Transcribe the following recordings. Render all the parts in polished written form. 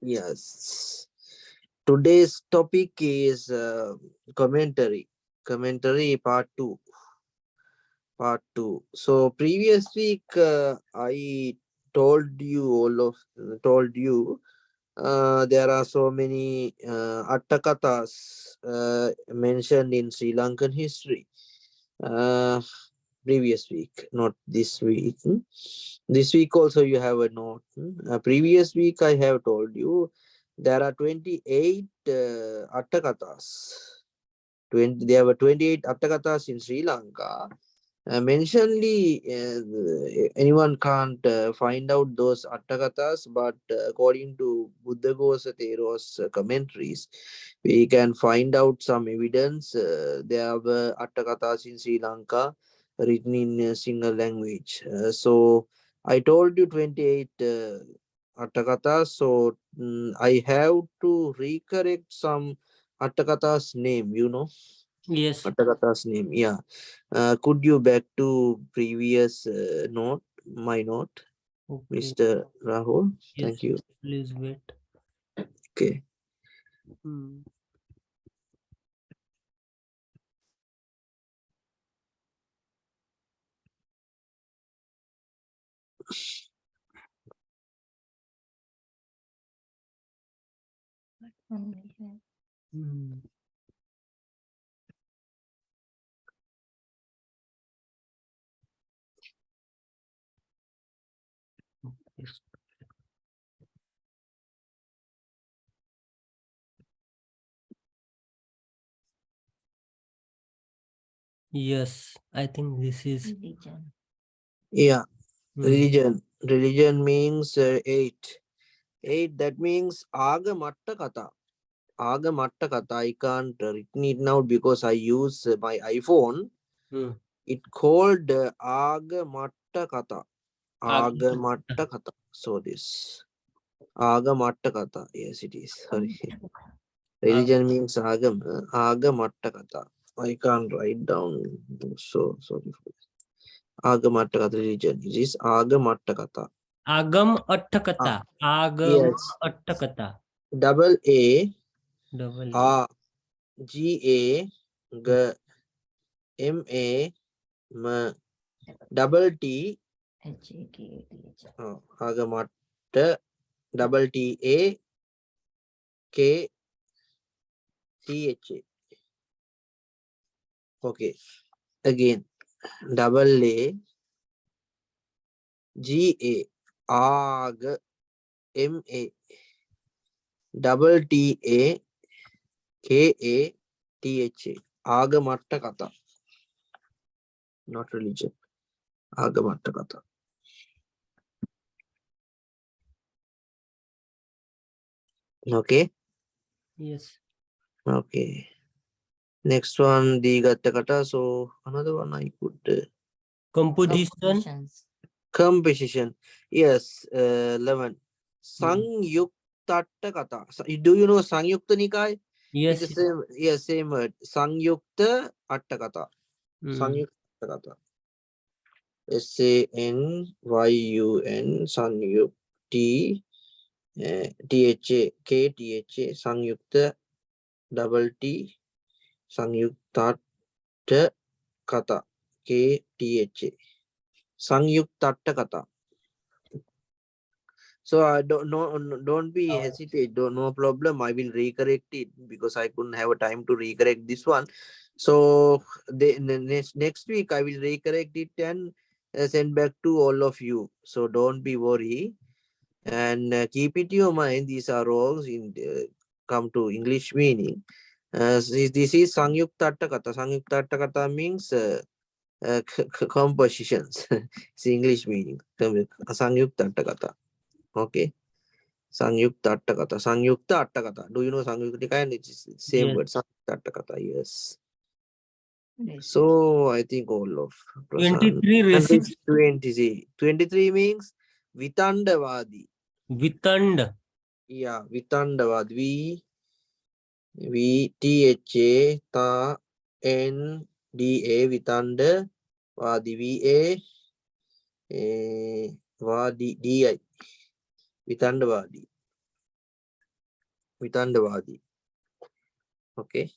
Yes. Today's topic is commentary. Commentary part 2. Part 2. So previous week I told you there are so many Attakathas mentioned in Sri Lankan history. Uh, Previous week, not this week. This week also you have a note. Previous week I have told you there are 28 Attakathas. There were 28 Attakathas in Sri Lanka. Mentionly, anyone can't find out those Attakathas, but according to Buddha Gosathero's commentaries, we can find out some evidence. There were Attakathas in Sri Lanka written in Sinhala language. So I told you 28 Attakathas, so I have to recorrect some Attakathas name, Yes. Attakatha's name. Yeah. Could you back to previous note, my note, Okay. Mr. Rahul? Yes. Thank you. Please wait. Okay. Hmm. Hmm. Yes. Yes. I think this is. Yeah. Hmm. Religion. Religion means eight. Eight, that means Agamatta Katha. Agamatta Katha. I can't written it now because I use my iPhone. Hmm. It called Agamatta Katha. Agam. Agamatta Katha. So this. Agamatta Katha. Yes, it is. Sorry. Religion means Agam. Agamattakatha. I can't write down. So sorry for this. Agamattakatha religion. It is Agamattakatha. Agam Attakatha. Ah, Agam yes. Attakatha. Double A Double A. A G A G M A M double T Agamatta double T A K T H A. Okay. Again. Double A G A Ag M A double T A K A T H A. Agamattakatha. Not religion. Agamattakatha. Okay. Yes. Okay. Next one, the Gattakata. So another one I could Composition. composition. Yes, 11. Hmm. Sangyuktattakatha. Do you know Sangyukta Nikay? It's the Yes. same. Yes, same word. Sangyukta Attakatha. Hmm. Sangyukta Attakatha. SANYUN Sanyukti THA KTHA Sangyukta double T Sangyuktatta Katha KTHA Sangyuktatta Katha. So I don't be hesitate. Don't no problem. I will recorrect it because I couldn't have a time to recorrect this one. So the next week I will recorrect it and send back to all of you. So don't be worry and keep it in your mind. These are all in come to English meaning. This is Sangyukta Attakatha. Sangyukta Attakatha means compositions. It's English meaning. Sangyukta Attakatha. Okay. Sangyukta Attakatha. Sangyukta Attakatha. Do you know Sangyukta? And it's same Yes. word. Sangyukta Attakatha. Yes. So I think all of Prasan 23 and recipes. 23 means Vitandavadi. Vitand. Yeah, Vitandavadi. VTHA Ta NDA Vitandavadi. VA Vadi DI. Vitandavadi. Vitandavadi. Okay.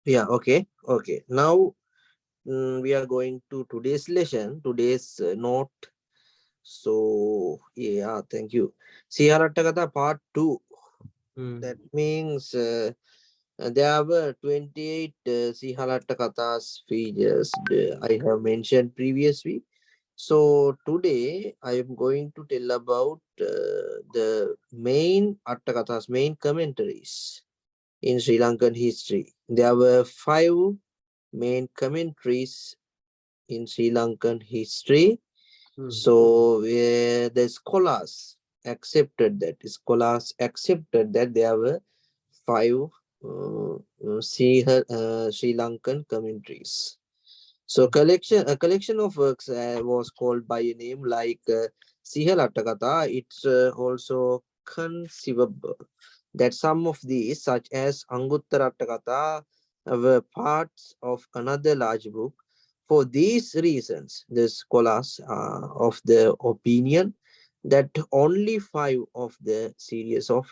Yeah, okay. Okay. Now we are going to today's lesson, today's note. So, yeah, thank you. Seehalttakatha part 2. That means there were 28 Seehalttakatha's features I have mentioned previous week. So, today I am going to tell about the main Attakathas, main commentaries in Sri Lankan history. There were 5 main commentaries in Sri Lankan history. So the scholars accepted that. Scholars accepted that there were 5 Sri Lankan commentaries. So a collection of works was called by a name like Seehalttakatha. It's also conceivable that some of these, such as Anguttarattakatha, were parts of another large book. For these reasons, the scholars are of the opinion that only 5 of the series of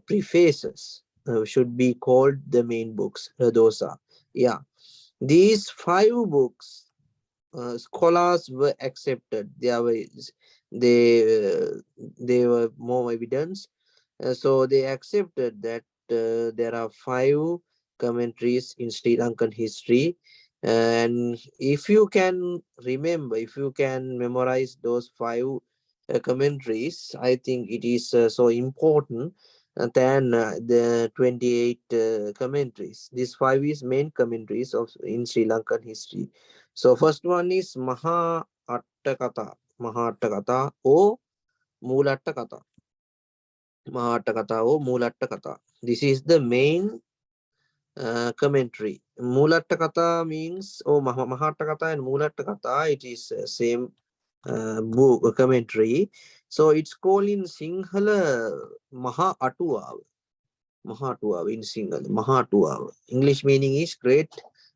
prefaces should be called the main books. Those are, yeah, these 5 books scholars were accepted. They were more evidence. So they accepted that there are 5 commentaries in Sri Lankan history. And if you can remember, if you can memorize those 5 commentaries, I think it is so important than the 28 commentaries. These 5 is main commentaries of in Sri Lankan history. So first one is Maha Attakatha or Moolattakatha. Maha Attakatha or Moolattakatha. This is the main commentary. Moolattakatha means, Maha Attakatha and Moolattakatha, it is same book commentary. So it's called in Sinhala Maha Atuva. Maha Atuva in Sinhala. Maha Atuva. English meaning is great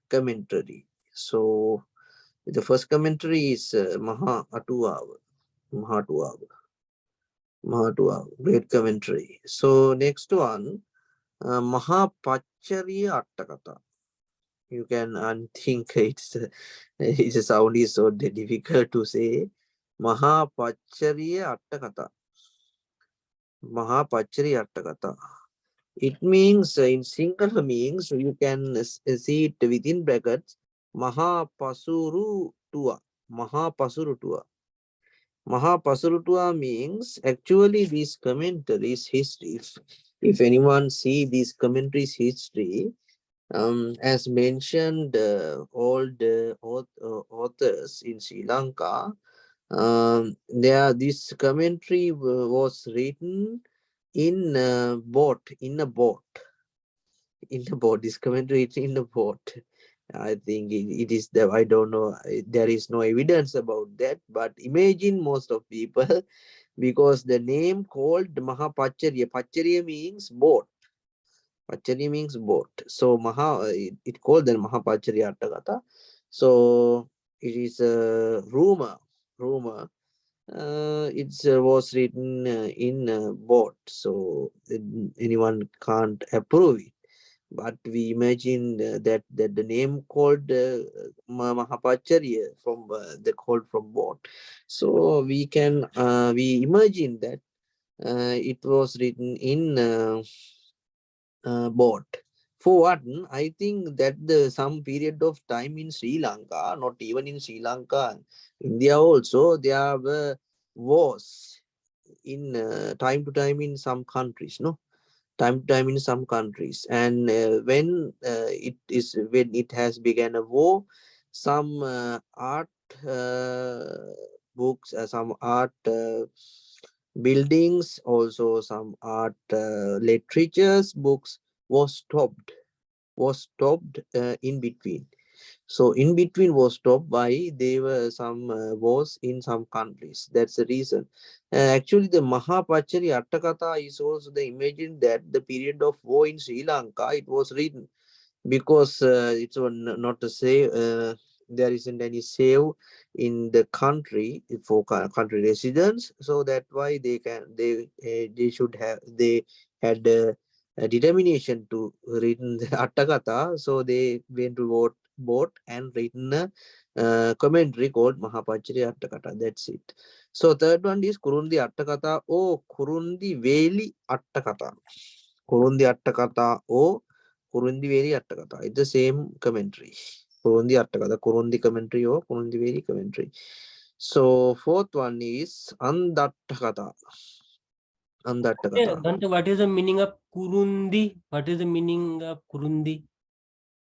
commentary. So the first commentary is Maha Atuva. Maha Atuva. Maha Atuva. Great commentary. So next one, Maha Pachariya Attakatha. You can think it's a sound is so difficult to say. Maha Pachariya Attakatha. Maha Pachariya Attakatha. It means in single means you can see it within brackets. Maha Pasuru Tua. Maha Pasuru Tua. Mahapasurutua means actually these commentaries history. If anyone see these commentaries history, as mentioned, all the authors in Sri Lanka, this commentary was written in a boat, This commentary is in a boat. I think it is the, I don't know, there is no evidence about that, but imagine most of people, because the name called Mahapacharya, Pacharya means boat. Pacharya means boat. So it called the Mahapacharya Attakatha. So it is a rumor. It was written in a boat, so anyone can't approve it. But we imagine that the name called Mahapacharya from the called from boat. So we imagine that it was written in boat. For what? I think that some period of time in Sri Lanka, not even in Sri Lanka, India also, there were wars in time to time in some countries, no? Time to time in some countries, and when it has begun a war, some art books, some art buildings, also some art literatures books was stopped in between. So in between was stopped by there were some wars in some countries. That's the reason. Actually, the Mahapachari Attakatha is also the imagine that the period of war in Sri Lanka it was written because it's not to say there isn't any save in the country for country residents, so that's why they should have they had a determination to written the Attakatha, so they went to vote and written a commentary called Mahapachari Attakatha. That's it. So third one is Kurundi Attakatha or Kurundi Veli Attakatha. Kurundi Attakatha or Kurundi Veli Attakatha. It's the same commentary. Kurundi Attakatha, Kurundi commentary or Kurundi Veli commentary. So fourth one is Andattakatha. Andattakatha. Dante, what is the meaning of Kurundi? What is the meaning of Kurundi?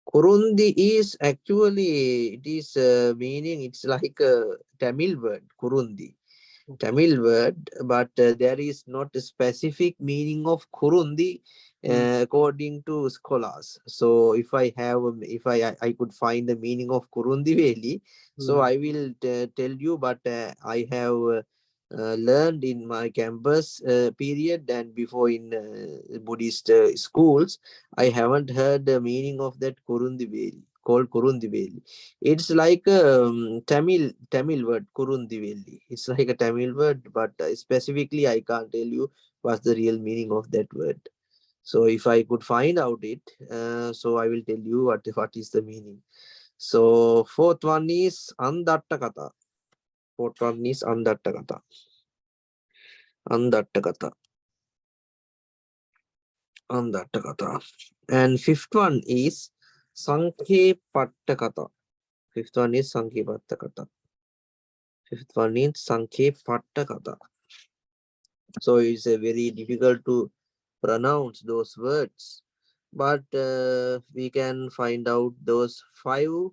Kurundi is actually it is meaning it's like a Tamil word Kurundi. Tamil word, but there is not a specific meaning of Kurundi according to scholars. So if I have, if I could find the meaning of Kurundi Veli, so I will tell you. But I have learned in my campus period and before in Buddhist schools, I haven't heard the meaning of that Kurundi Veli called Kurundi Veli. It's like a Tamil word Kurundi Veli. It's like a Tamil word, but specifically I can't tell you what's the real meaning of that word. So if I could find out it, so I will tell you what is the meaning. So fourth one is Andattakatha. Fourth one is Andattakatha. Andattakatha. Andattakatha. And fifth one is Sankhepattakatha. Fifth one is Sankhepattakatha. Fifth one is Sankhepattakatha. So it's a very difficult to pronounce those words, but we can find out those 5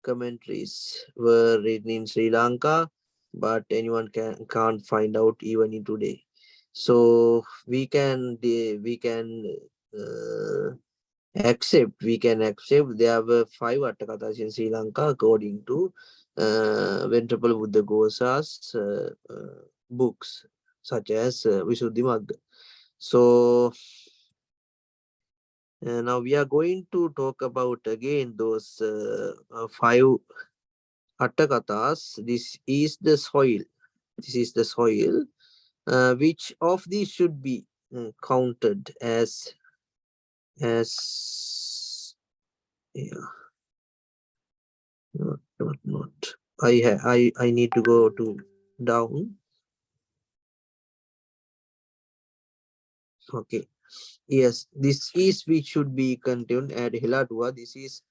commentaries were written in Sri Lanka, but anyone can't find out even in today. So we can accept there were 5 Attakathas in Sri Lanka according to Venerable Buddha Ghosa's books such as Visuddhimagga. So now we are going to talk about again those 5 Attakathas. This is the soil. This is the soil. Which of these should be counted as yeah, not. I need to go to down. Okay. Yes, this is which should be contained at Hilatua. This is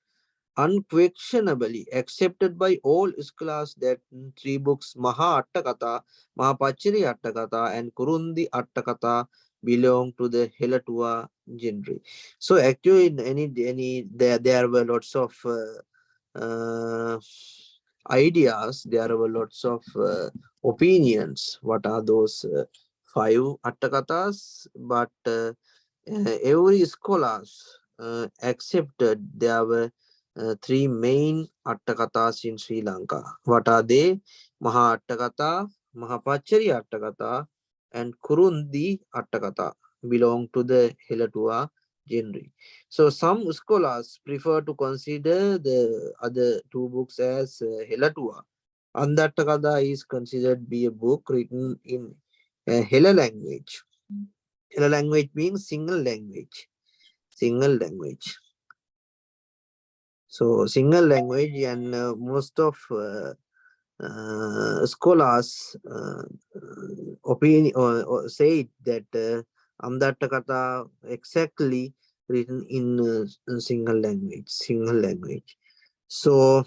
unquestionably accepted by all scholars that 3 books Maha Attakatha, Mahapachari Attakatha and Kurundi Attakatha belong to the Helatua genre. So actually in any there were lots of uh, ideas, there were lots of opinions. What are those 5 Attakathas? But every scholars accepted there were 3 main Attakathas in Sri Lanka. What are they? Maha Attakatha, Mahapachari Attakatha, and Kurundi Attakatha belong to the Helatua genre. So some scholars prefer to consider the other 2 books as Helatua. Andattakatha is considered to be a book written in Hela language. Hela language means single language. Single language. So single language and most of scholars opinion or say that Amdattakatha exactly written in single language. Single language. So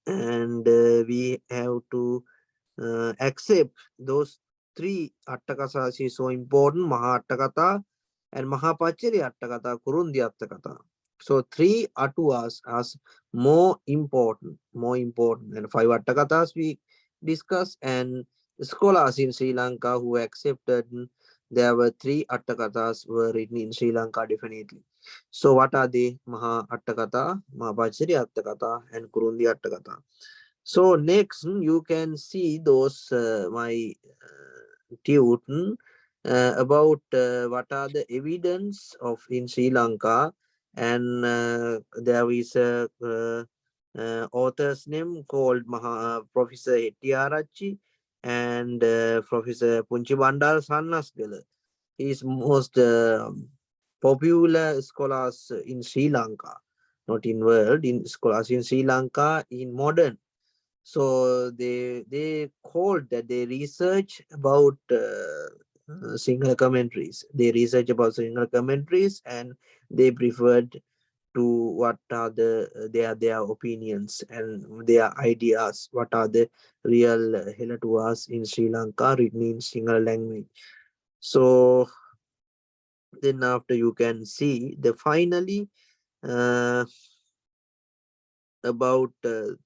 and we have to accept those 3 Attakathas is so important. Maha Attakatha and Mahapachari Attakatha, Kurundi Attakatha. So 3 Attuas as more important. And 5 Attakathas we discuss, and scholars in Sri Lanka who accepted there were 3 Attakathas were written in Sri Lanka definitely. So what are they? Maha Attakatha, Mahapachari Attakatha, and Kurundi Attakatha. So next you can see those my tune about what are the evidence of in Sri Lanka, and there is a author's name called Professor Hettiarachchi and Professor Punchi Bandar Sannasgala. He is most popular scholars in Sri Lanka, not in world, in scholars in Sri Lanka in modern. So they called that they research about Sinhala commentaries. They research about Sinhala commentaries, and they preferred to what are their opinions and their ideas. What are the real Helatuas in Sri Lanka written in Sinhala language. So then after you can see the finally uh, about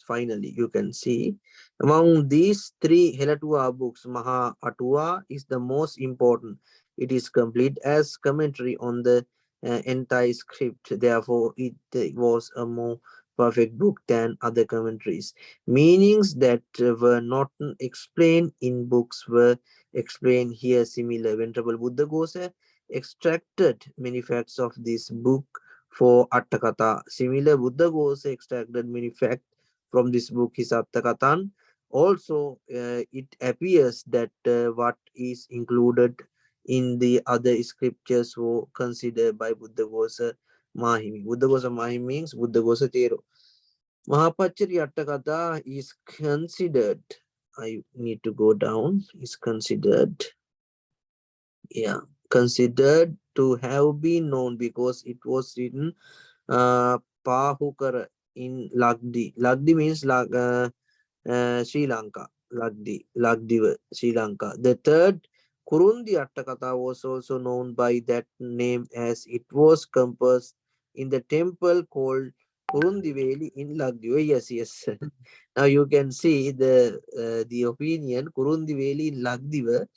finally you can see among these three Helatua books, Maha Atua is the most important. It is complete as commentary on the entire script. Therefore, it was a more perfect book than other commentaries. Meanings that were not explained in books were explained here. Similar, Venerable Buddha Gosa extracted many facts of this book for Attakatha. Similar, Buddha Ghosa extracted many facts from this book, his Attakathan. Also, it appears that what is included in the other scriptures were considered by Buddha Ghosa Mahimi. Buddha Ghosa Mahimi means Buddha Ghosa Tero. Mahapachari Attakatha is considered, I need to go down, is considered, yeah, considered to have been known because it was written Pahukara in Lagdi. Lagdi means Sri Lanka. Lagdiva, Sri Lanka. The third Kurundi Attakatha was also known by that name as it was composed in the temple called Kurundiveli in Lagdiva. Yes, yes. Now you can see the opinion Kurundiveli in Lagdiva.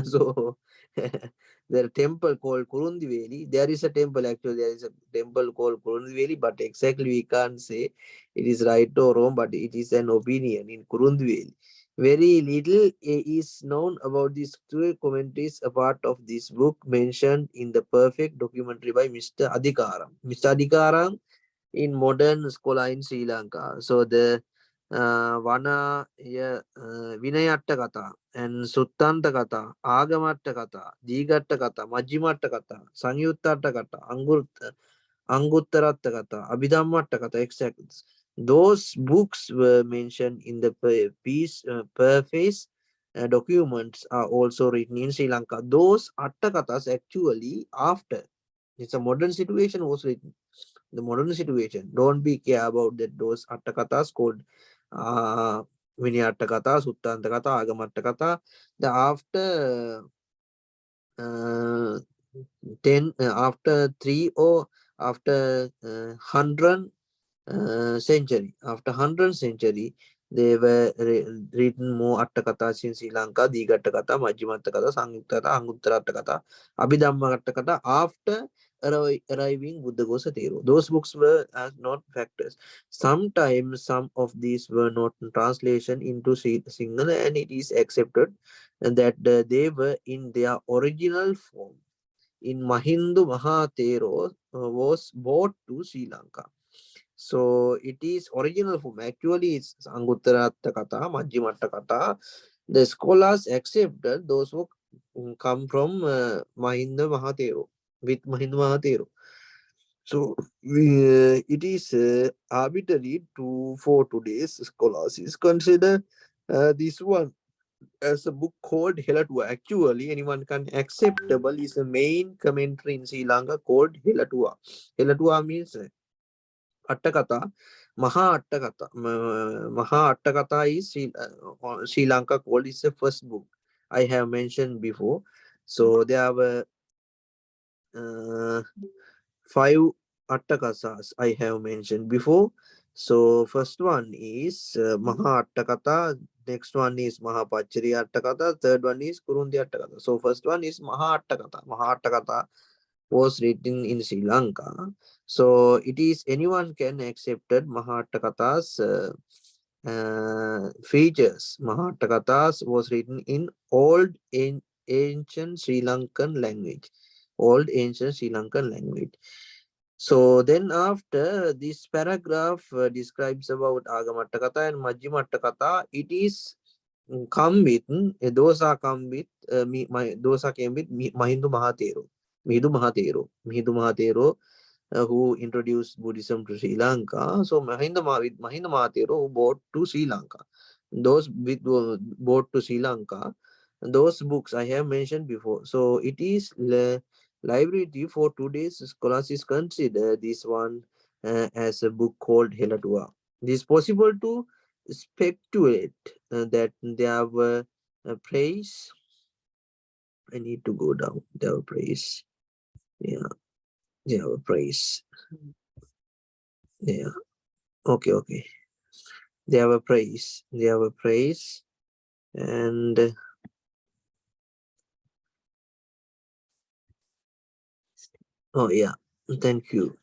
So the temple called Kurundiveli. There is a temple actually. There is a temple called Kurundiveli, but exactly we can't say it is right or wrong. But it is an opinion in Kurundiveli. Very little is known about these two commentaries. A part of this book mentioned in the perfect documentary by Mr. Adhikaram. Mr. Adhikaram in modern scholar in Sri Lanka. So the Vinayattakatha and Suttantakatha, Agamattakatha, Digattakatha, Majjimattakatha, Sangyuttattakatha, Anguttarattakatha, Abhidhammattakatha, etc. Those books were mentioned in the preface documents are also written in Sri Lanka. Those Attakathas actually after it's a modern situation was written. The modern situation. Don't be care about that those Attakathas called uh Vinayattakatha, Suttantakatha, Agamattakatha. The after uh, 10 after 3 or after 100 century. After 100th century, they were written more Attakathas in Sri Lanka, Digattakatha, Majjimattakatha, Sangyuktattakatha, Anguttarattakatha, Abhidhammattakatha, after arriving Buddha Ghosa Theru. Those books were as not factors. Sometimes some of these were not in translation into Sinhala, and it is accepted that they were in their original form in Mahindu Mahatero was brought to Sri Lanka. So it is original form. Actually, it's Anguttaratta Majjimattakatha. The scholars accepted those who come from Mahinda Mahatero with Mahinda Mahatero. So it is arbitrary to for today's scholars is consider this one as a book called Helatua. Actually, anyone can acceptable is a main commentary in Sri Lanka called Helatua. Helatua means Attakatha, Maha Attakatha. Maha Attakatha is Sri Lanka called is the first book I have mentioned before. So there were uh, 5 Attakasas I have mentioned before. So first one is Maha Attakatha, next one is Mahapachari Attakatha, third one is Kurundi Attakatha. So first one is Maha Attakatha. Maha Attakatha was written in Sri Lanka. So it is anyone can accepted Mahattakatha's features. Mahattakatha's was written in ancient Sri Lankan language. Old ancient Sri Lankan language. So then after this paragraph describes about Agamattakatha and Majjimattakatha, it is come with those are come with those are came with Mahindu Mahatero. Mihindu Mahatero who introduced Buddhism to Sri Lanka. So with Mahinda Mahatero who brought to Sri Lanka. Those with brought to Sri Lanka, those books I have mentioned before. So it is library for today's scholars is consider this one as a book called Helatua. It is possible to speculate that there were praise. I need to go down. There were praise. Yeah, there were praise. Yeah. Okay, okay. They have a praise. They have a praise. And oh yeah, thank you.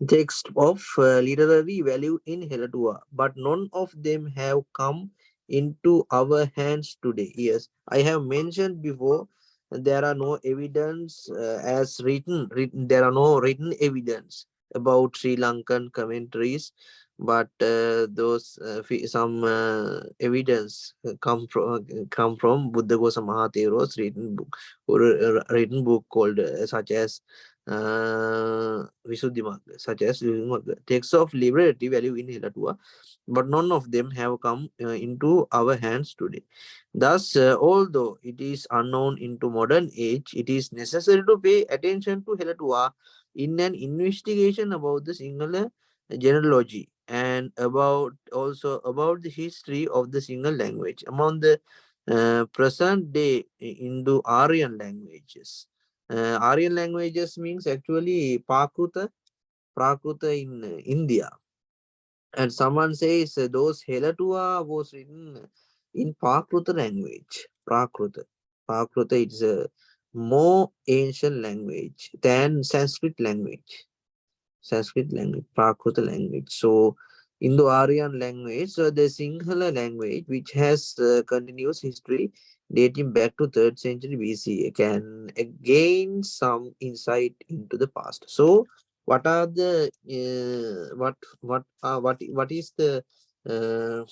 Text of literary value in Helatua, but none of them have come into our hands today. Yes, I have mentioned before there are no evidence as written. There are no written evidence about Sri Lankan commentaries, but those some evidence come from Buddhaghosa Mahathero's written book called such as Visuddhimagga, such as Visuddhimagga, texts of liberty value in Helatua, but none of them have come into our hands today. Thus, although it is unknown into modern age, it is necessary to pay attention to Helatua in an investigation about the Sinhala genealogy and about also about the history of the Sinhala language among the present day Indo-Aryan languages. Aryan languages means actually Prakruta in India. And someone says those Helatua was written in Prakruta language. Prakruta is a more ancient language than Sanskrit language. Prakruta language. So, Indo-Aryan language, so the Sinhala language, which has continuous history dating back to 3rd century BC, can gain some insight into the past. So, what are the what is the uh,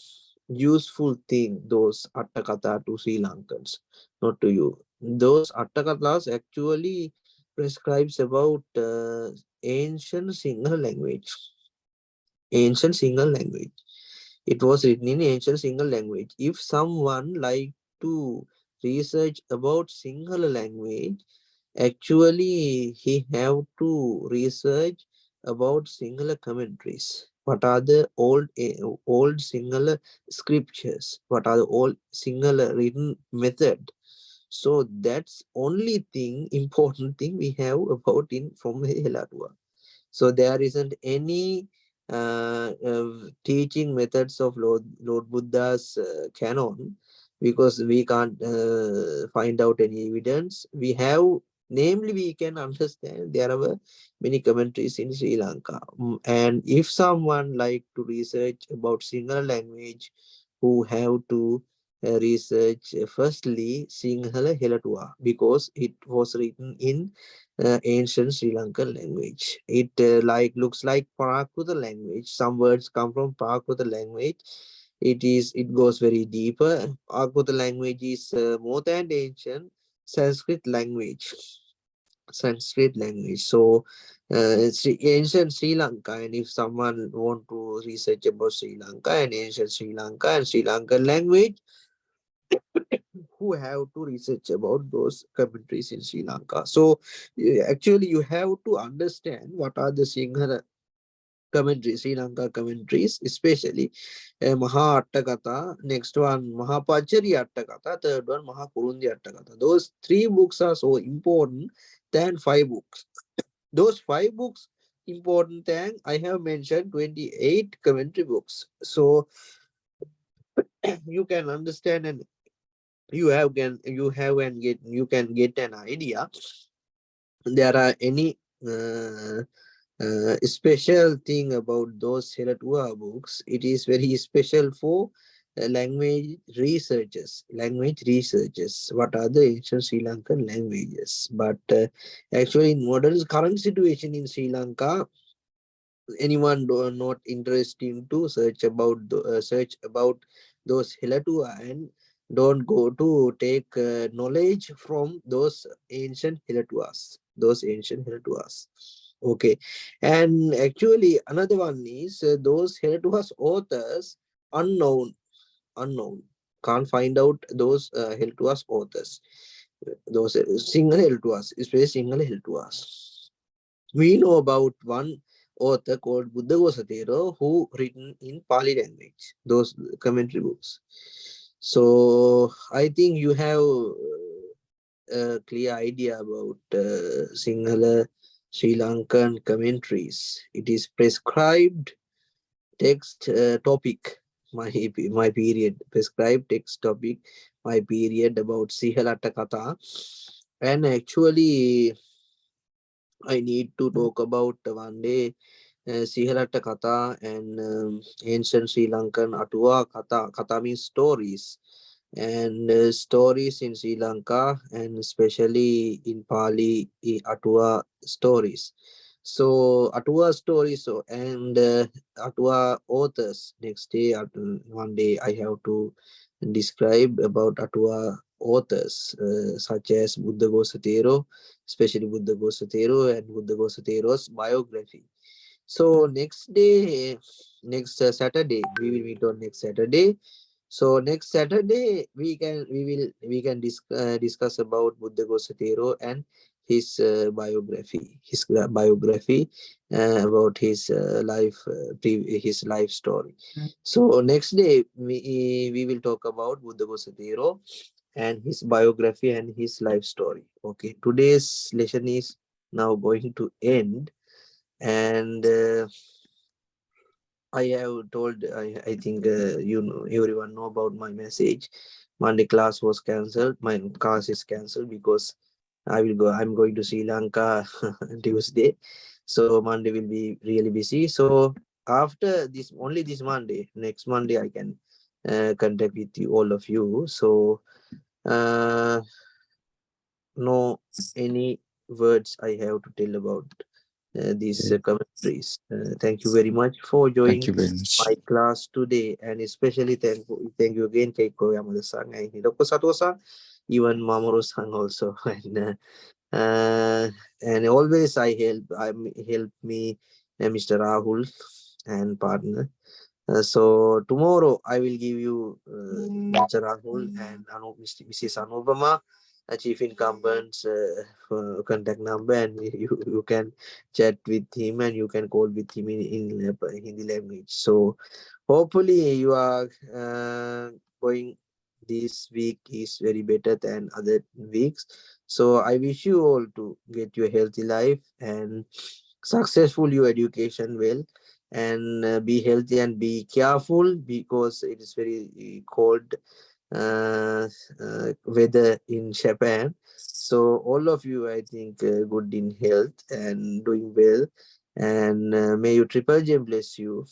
useful thing those Attakatha to Sri Lankans, not to you? Those Attakathas actually prescribes about ancient Sinhala language. Ancient Sinhala language. It was written in ancient Sinhala language. If someone like to research about Sinhala language, actually he have to research about Sinhala commentaries. What are the old Sinhala scriptures? What are the old Sinhala written method? So that's only thing important thing we have about in from Helatua. So there isn't any teaching methods of Lord Buddha's canon because we can't find out any evidence. We have, namely, we can understand there are many commentaries in Sri Lanka. And if someone like to research about Sinhala language, who have to research firstly Sinhala Helatua because it was written in ancient Sri Lankan language. It looks like Prakruta language. Some words come from Prakruta language. It goes very deeper. Prakruta language is more than ancient Sanskrit language. Sanskrit language. So it's ancient Sri Lanka, and if someone want to research about Sri Lanka and ancient Sri Lanka and Sri Lankan language, who have to research about those commentaries in Sri Lanka. So actually you have to understand what are the Sinhala commentaries, Sri Lanka commentaries, especially Maha Attakatha, next one Maha Pa.G.E Attakatha, third one Maha Kurundi Attakatha. Those three books are so important than five books. Those five books important than I have mentioned 28 commentary books. So you can understand and you can get an idea there are any special thing about those Seehalttakatha books. It is very special for language researchers. What are the ancient Sri Lankan languages? But actually, in modern current situation in Sri Lanka, anyone not interested to search about those Hilatua and don't go to take knowledge from those ancient Hilatuas. Okay, and actually another one is those Hilatuas authors unknown, can't find out those Hilatuas authors, those single Hilatuas, especially single Hilatuas. We know about one author called Buddha who written in Pali language, those commentary books. So I think you have a clear idea about Sinhala Sri Lankan commentaries. It is prescribed text topic, my period, prescribed text topic, my period about Seehalttakatha. And actually, I need to talk about one day Seehalttakatha and ancient Sri Lankan Atua Katha. Katha means stories. And stories in Sri Lanka and especially in Pali, Atua stories. So Atua stories and Atua authors. Next day, one day, I have to describe about Atua authors such as Buddha Gosatero, especially Buddha Gosatero and Buddha Gosatero's biography. So next day, next Saturday, we will meet on next Saturday. So next Saturday we can discuss about Buddha Gosatero and his biography about his his life story. So next day we will talk about Buddha Gosatero and his biography and his life story. Okay, today's lesson is now going to end, and I have told, I think everyone know about my message. Monday class was cancelled. My class is cancelled because I'm going to Sri Lanka Tuesday. So Monday will be really busy. So after this, only this Monday, next Monday, I can contact with you, all of you. So uh, no any words I have to tell about these commentaries. Thank you very much for Thank joining you very much. my class today, and especially thank you again, Keiko Yamada-san and Hiroko Sato-san, even Mamoru-san also, and always I help me, Mr. Rahul and partner. So tomorrow I will give you Mr. Rahul and Mrs. Anubama, chief incumbent's contact number, and you can chat with him and you can call with him in Hindi language. So hopefully you are going this week is very better than other weeks. So I wish you all to get your healthy life and successful your education well, and be healthy and be careful because it is very cold weather in Japan. So all of you, I think, good in health and doing well, and may you triple J bless you.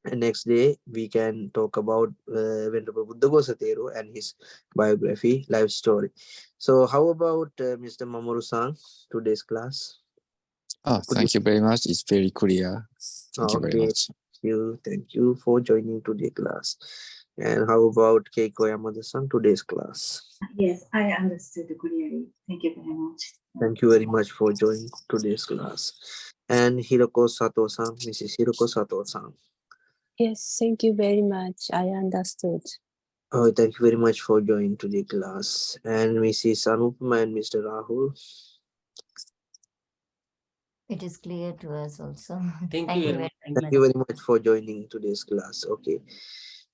And next day we can talk about Venerable Buddha Gosatero and his biography, life story. So how about Mr. Mamoru-san, today's class? Could you? Thank you very much. It's very clear. Thank you very Okay, much. thank you for joining today's class. And how about Keiko Yamada-san, today's class? Yes, I understood clearly. Thank you very much. Thank you very much for joining today's class. And Hiroko Sato-san, Mrs. Hiroko Sato-san. Yes, thank you very much. I understood. Oh, thank you very much for joining today's class. And Mrs. Anupama and Mr. Rahul. It is clear to us also. Thank you very much. Thank you very much for joining today's class. Okay.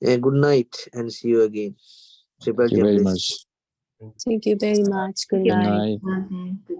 Good night and see you again. Triple Thank you J very bless. much. Thank you very much. Good Thank you. night. Good night. Good